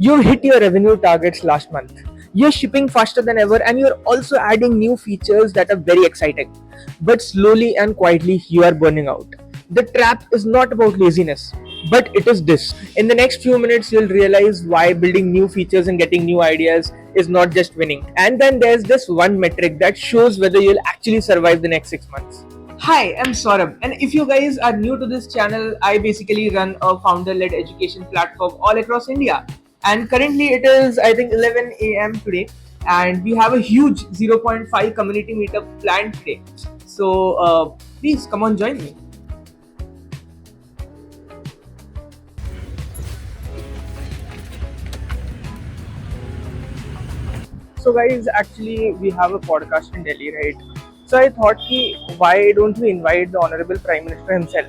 You've hit your revenue targets last month. You're shipping faster than ever, and you're also adding new features that are very exciting. But slowly and quietly, you are burning out. The trap is not about laziness, but it is this. In the next few minutes, you'll realize why building new features and getting new ideas is not just winning. And then there's this one metric that shows whether you'll actually survive the next 6 months. Hi, I'm Saurabh, and if you guys are new to this channel, I basically run a founder led education platform all across India. And currently, it is, I think, 11 a.m. today, and we have a huge zero point 0.5 community meetup planned today. So, please come on, join me. So, guys, actually, we have a podcast in Delhi, right? So, I thought, why don't we invite the Honorable Prime Minister himself?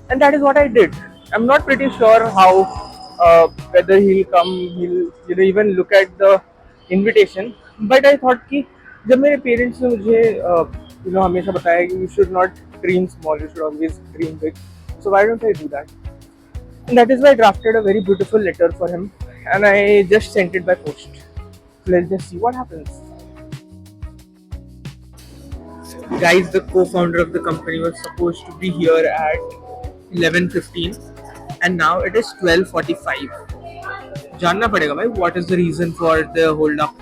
And that is what I did. I'm not pretty sure how, whether he'll come, he'll even look at the invitation. But I thought कि जब मेरे parents ने मुझे हमेशा बताया कि you should not dream small, you should always dream big. So why don't I do that? And that is why I drafted a very beautiful letter for him, and I just sent it by post. Let's just see what happens. Guys, the co-founder of the company was supposed to be here at 11:15, and now it is 12:45. जानना पड़ेगा भाई, what is the reason for the hold up?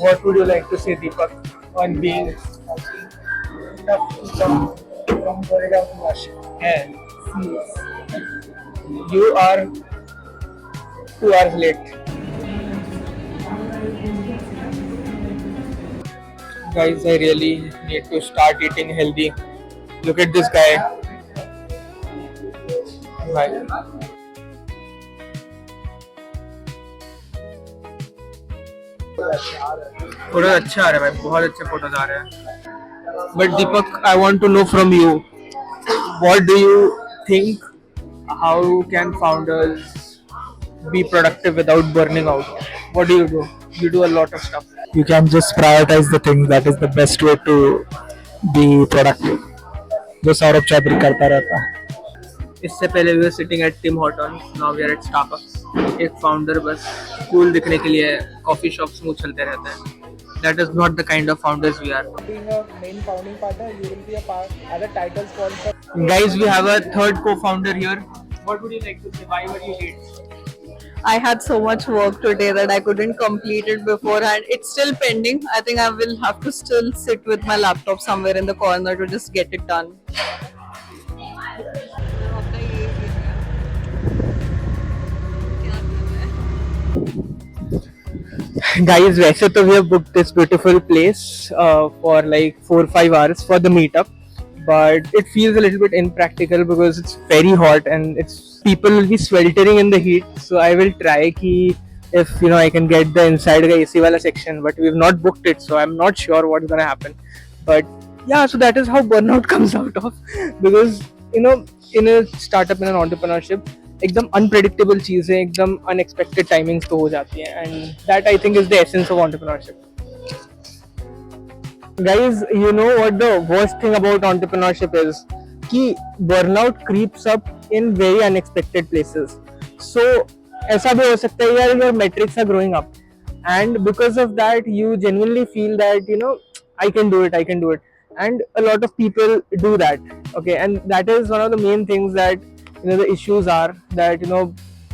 What would you like to say, Deepak, on being tough to come from Goregaon to Nashik? And you are 2 hours late. Guys, I really need to start eating healthy. Look at this guy. Bye. Photo अच्छा आ रहा है भाई, बहुत अच्छे photos आ रहे हैं. But Deepak, I want to know from you, what do you think, how can founders be productive without burning out? What do? You do a lot of stuff. You can just prioritize the things. That is the best way to be productive. जो सौरभ चौधरी करता रहता है. इससे पहले we were sitting at Tim Hortons, now we are at Starbucks. एक founder बस cool दिखने के लिए कॉफी शॉप्स में उछलते रहते हैं. That is not the kind of founders we are. Being a main founding partner, you will be a part as a title sponsor. Guys, we have a third co-founder here. What would you like to say? Why were you late? I had so much work today that I couldn't complete it beforehand. It's still pending. I think I will have to still sit with my laptop somewhere in the corner to just get it done. Guys, वैसे तो we have booked this beautiful place for like 4-5 hours for the meetup, but it feels a little bit impractical because it's very hot and it's people will be sweltering in the heat. So I will try ki if I can get the inside ka AC wala section, but we've not booked it, so I'm not sure what's gonna happen. But yeah, so that is how burnout comes out of, because in a startup, in an entrepreneurship, एकदम unpredictable चीज़ें, एकदम unexpected timings तो हो जाती हैं, and that I think is the essence of entrepreneurship. Guys, you know what the worst thing about entrepreneurship is? कि burnout creeps up in very unexpected places. So ऐसा भी हो सकता है यार, your metrics are growing up, and because of that you genuinely feel that I can do it, and a lot of people do that. Okay, and that is one of the main things that the issues are that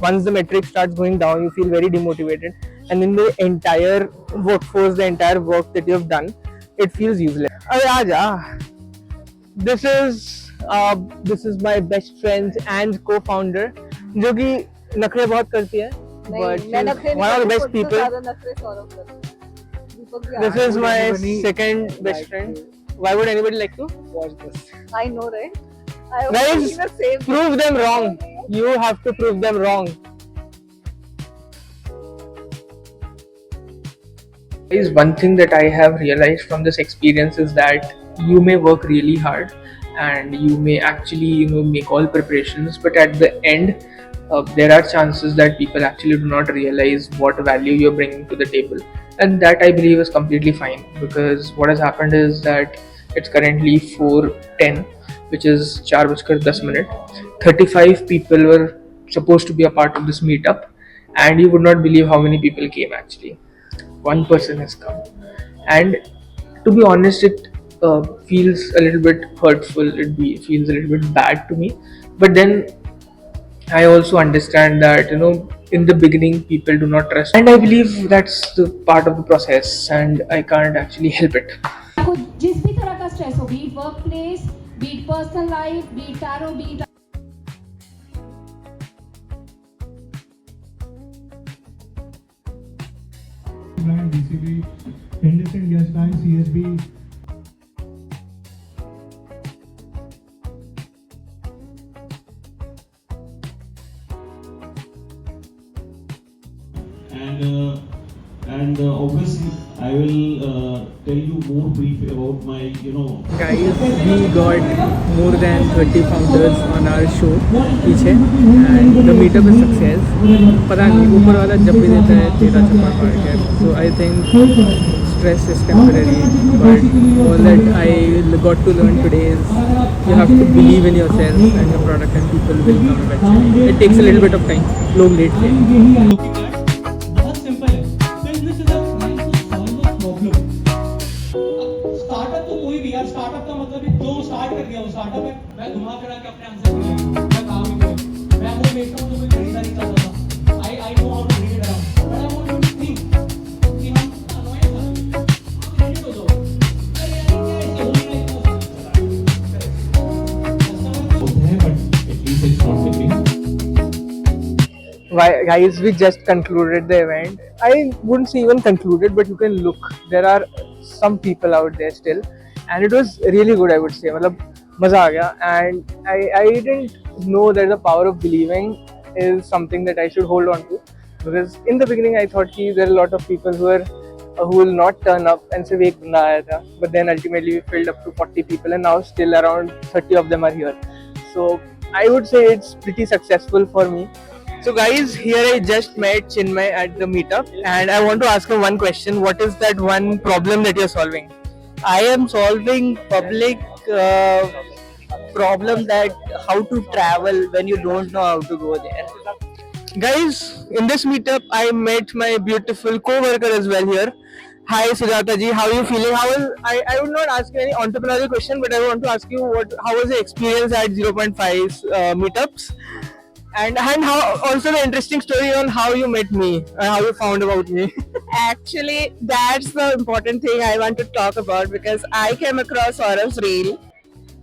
once the metric starts going down, you feel very demotivated, and in the entire workforce, the entire work that you have done, it feels useless. अरे आजा. This is my best friend and co-founder, जो कि नखरे बहुत करती है, but one of the best people. This is my second best friend. Why would anybody like to watch this? I know, right? Guys, prove them wrong. You have to prove them wrong. Guys, one thing that I have realized from this experience is that you may work really hard and you may actually make all preparations, but at the end there are chances that people actually do not realize what value you're bringing to the table, and that I believe is completely fine, because what has happened is that it's currently 4:10, which is 4:10. 35 people were supposed to be a part of this meetup, and you would not believe how many people came actually. One person has come, and to be honest, it feels a little bit hurtful. Feels a little bit bad to me, but then I also understand that in the beginning people do not trust, and I believe that's the part of the process, and I can't actually help it. आपको जिस भी तरह का stress हो, be it work place, be it personal life, be it tarot, be it Bank, DCB, IndusInd Yes Bank, CSB. And obviously I will tell you more brief about my Guys, we got more than 30 founders on our show पीछे, and the meetup is success. पता नहीं ऊपर वाला जब भी देता है तेरा चप्पा फाड़ के. So I think stress is temporary, but all that I got to learn today is you have to believe in yourself and your product, and people will come eventually. It takes a little bit of time. लोग late थे. बहुत simple है. Business is trying to solve a problem. Startup तो कोई भी यार, startup का मतलब है जो स्टार्ट कर दिया वो स्टार्टअप है. मैं घुमा फिरा के अपने आंसर मिलेगा, मैं काम ही करूं. मैं वो देखता हूं जो कोई खरीदारी चाहता था. I know how to bring it around, but I want to think कि हम अनोइंग हैं. क्रेडिट हो जाओ. अरे यार क्या ऐसे हो रहा है होता है, but at least it's not thinking. Guys, we just concluded the event. I wouldn't say even concluded, but you can look. There are some people out there still, and it was really good. I would say, मतलब मजा आ गया. And I didn't know that the power of believing is something that I should hold on to, because in the beginning I thought कि there are a lot of people who will not turn up and say एक बंदा आया था, but then ultimately we filled up to 40 people, and now still around 30 of them are here. So I would say it's pretty successful for me. So guys, here I just met Chinmay at the meetup, and I want to ask him one question. What is that one problem that you're solving? I am solving public problem that how to travel when you don't know how to go there. Guys, in this meetup, I met my beautiful co-worker as well here. Hi Sujata ji, how are you feeling? I would not ask you any entrepreneurial question, but I want to ask you how was the experience at 0.5 meetups? And how also the interesting story on how you met me, how you found about me. Actually, that's the important thing I want to talk about because I came across Saurav's reel.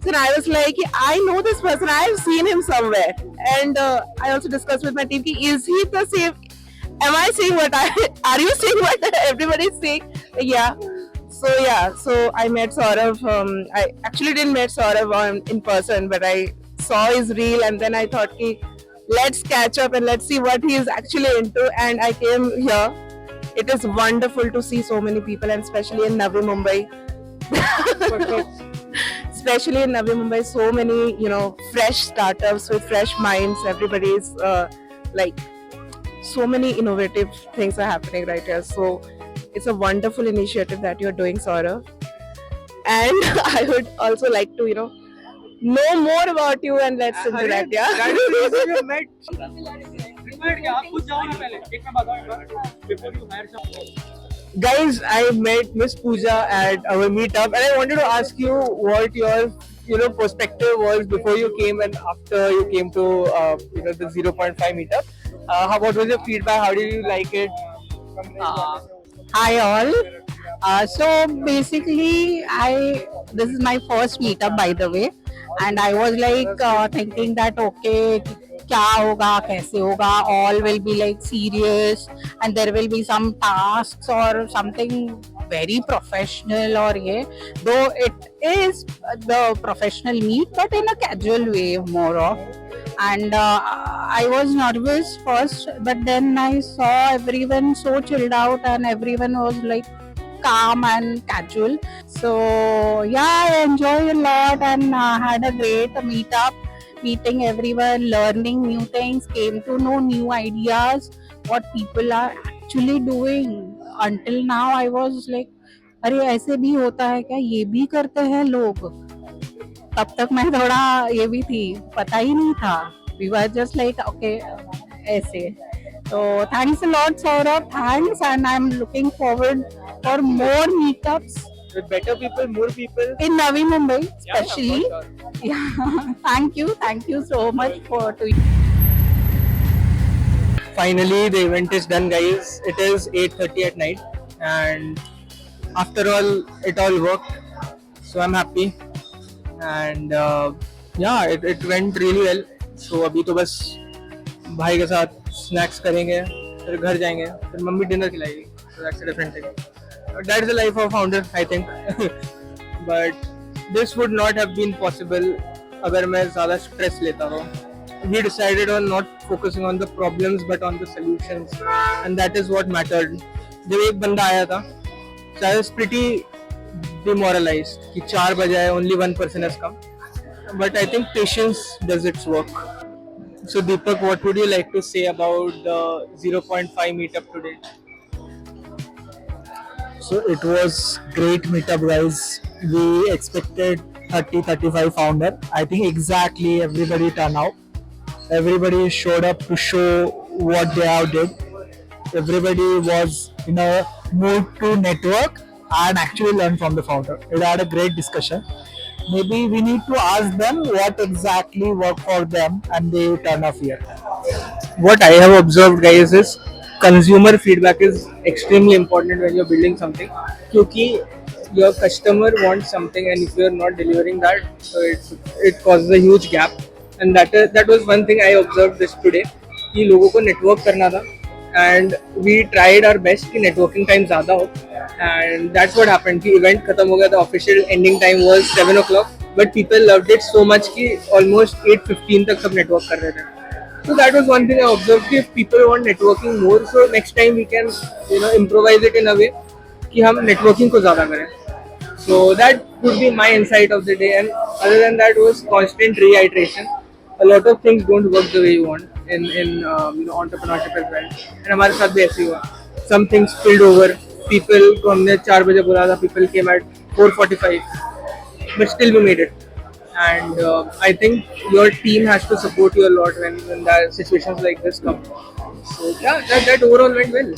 So I was like, I know this person, I've seen him somewhere. And I also discussed with my team, is he the same? Am I saying are you saying what everybody is saying? Yeah. So I met Saurav. I actually didn't meet Saurav in person, but I saw his reel and then I thought, let's catch up and let's see what he is actually into. And I came here. It is wonderful to see so many people, and especially in Navi Mumbai. Especially in Navi Mumbai, so many fresh startups with fresh minds. Everybody is like so many innovative things are happening right here. So it's a wonderful initiative that you're doing, Saurav. And I would also like to know more about you and let's interact. Guys, I met Miss Pooja at our meetup, and I wanted to ask you what your perspective was before you came and after you came to the 0.5 meetup. What was your feedback? How did you like it? Hi all. So basically, this is my first meetup, by the way, and I was like thinking that okay, क्या होगा, कैसे होगा, all will be like serious and there will be some tasks or something very professional or yeah, though it is the professional meet but in a casual way more of. And I was nervous first, but then I saw everyone so chilled out and everyone was like calm and casual. So yeah, I enjoyed a lot and had a great meetup, meeting everyone, learning new things, came to know new ideas, what people are actually doing. Until now I was like, अरे ऐसे भी होता है क्या, ये भी करते हैं लोग. तब तक मैं थोड़ा ये भी थी, पता ही नहीं था. We were just like, okay, essay. So thanks a lot, Saurabh. Thanks, and I'm looking forward for more meetups With better people, more people. in Navi Mumbai, Yeah, especially. for sure. Yeah, thank you so much for to. Finally, the event is done, guys. It is 8:30 at night, and after all, it all worked. So I'm happy, and yeah, it went really well. So अभी तो बस भाई के साथ snacks करेंगे, फिर घर जाएंगे, फिर मम्मी डिनर खिलाएगी. So that's a different thing. That's the life of a founder, I think. But this would not have been possible अगर मैं ज़्यादा stress लेता तो. We decided on not focusing on the problems but on the solutions, and that is what mattered. जब एक बंदा आया था, so I was pretty demoralized कि 4 बजे आए, only one person has come. But I think patience does its work. So Deepak, what would you like to say about the 0.5 meetup today? So it was great meetup, guys. We expected 30-35 founder. I think exactly everybody turned out. Everybody showed up to show what they have did. Everybody was in a mood to network and actually learn from the founder. We had a great discussion. Maybe we need to ask them what exactly worked for them and they turn off here. What I have observed, guys, is consumer feedback is extremely important when you're building something. क्योंकि your customer wants something, and if you're not delivering that, so it causes a huge gap. And that was one thing I observed this today. कि लोगों को network करना था, and we tried our best कि networking time ज़्यादा हो, and that's what happened. कि event खत्म हो गया था, official ending time was 7 o'clock, but people loved it so much कि almost 8:15 तक सब network कर रहे थे. So that was one thing I observed. If people want networking more, so next time we can, improvise it in a way कि हम networking को ज़्यादा करें. So that would be my insight of the day. And other than that was constant reiteration. A lot of things don't work the way you want in entrepreneurship as well. And हमारे साथ भी ऐसे ही हुआ. Some things spilled over. People को हमने 4 बजे बुलाया था. People came at 4:45, but still we made it. And I think your team has to support you a lot when that situations like this come. So yeah, that overall went well.